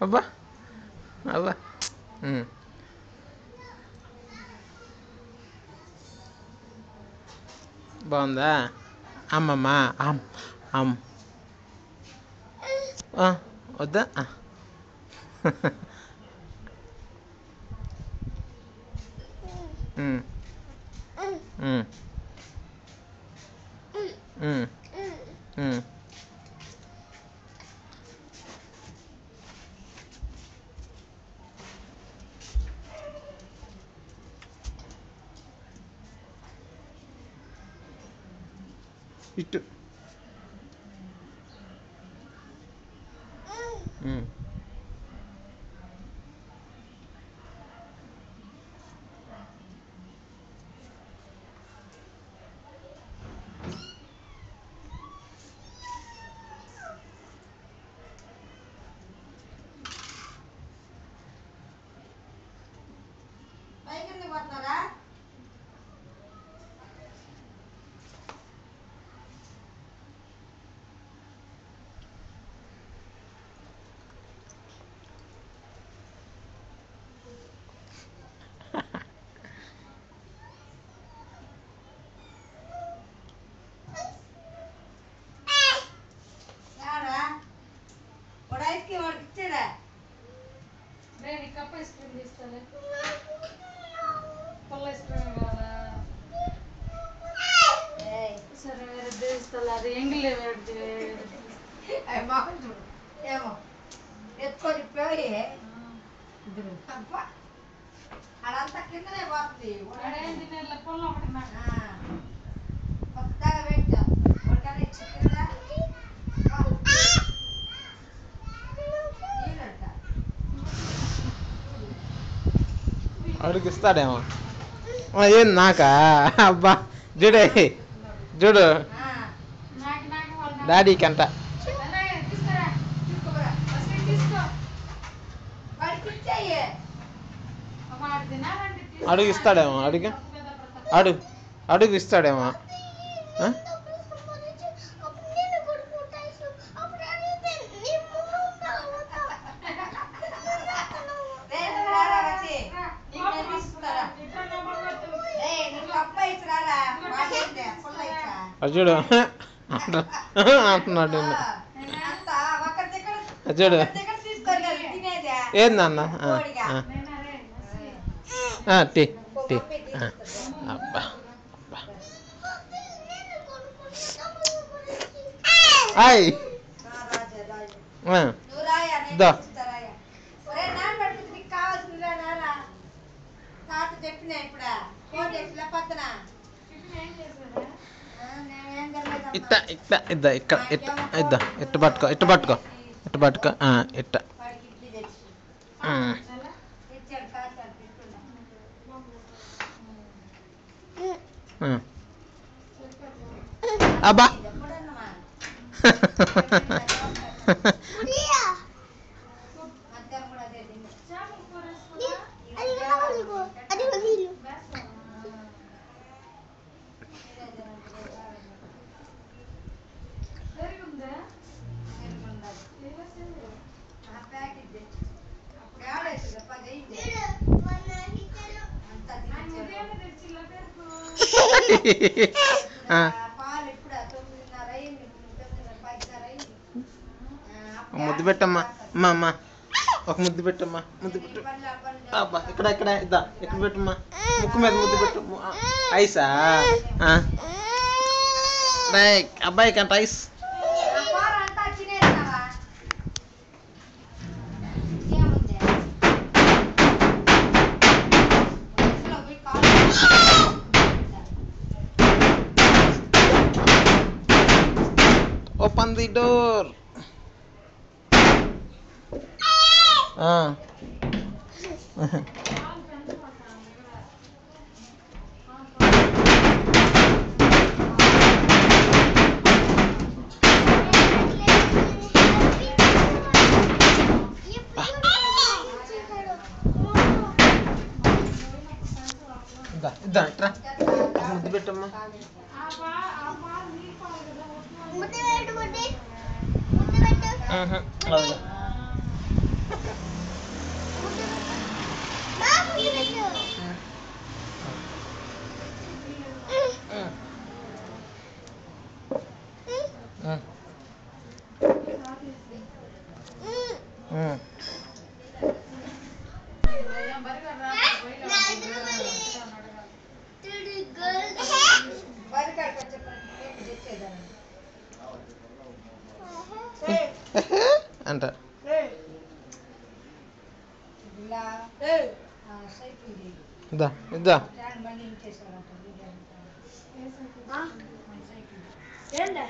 అబ్బా అబ్బా బాగుందా అమ్మమ్మ అమ్ వద్దా ఇటు అది ఎంగిల్ ఏమో ఎత్తుకొని పోయి అడంతా కిందనే పోతుంది కొత్తగా పెట్టా అడుగు ఇస్తాడేమో ఏం నాకా అబ్బా చూడే చూడు డాడీకి అంట అడుగు ఇస్తాడేమో అడుగు ఇస్తాడేమో చూడు అంటున్నాడు చూడు ఏందన్న టీ టీ అబ్బా హాయ్ దా ఇట్ట ఇట్ట ఇద్దా ఇక్కడ ఇట్ట ఇద్దా ఇట్ట పట్టుకో ఇట్ట పట్టుకో ఇట్ట పట్టుకో ఇట్ట అబ్బా ముద్దు పెట్టమ్మా అమ్మా అమ్మ ఒక ముద్దు పెట్టమ్మా ముద్దు పెట్టు అబ్బా ఇక్కడ ఇక్కడ ఇద్దా ఇక్కడ పెట్టమ్మా ముక్కు మీద ముద్దు పెట్టు ఐసా అబ్బాయికి అంట ఐస్ Open the door. ఇద్దా ఇట్రా ముద్దు పెట్టమ్మా అంట ఇద్దా ఇద్దా ఏంటా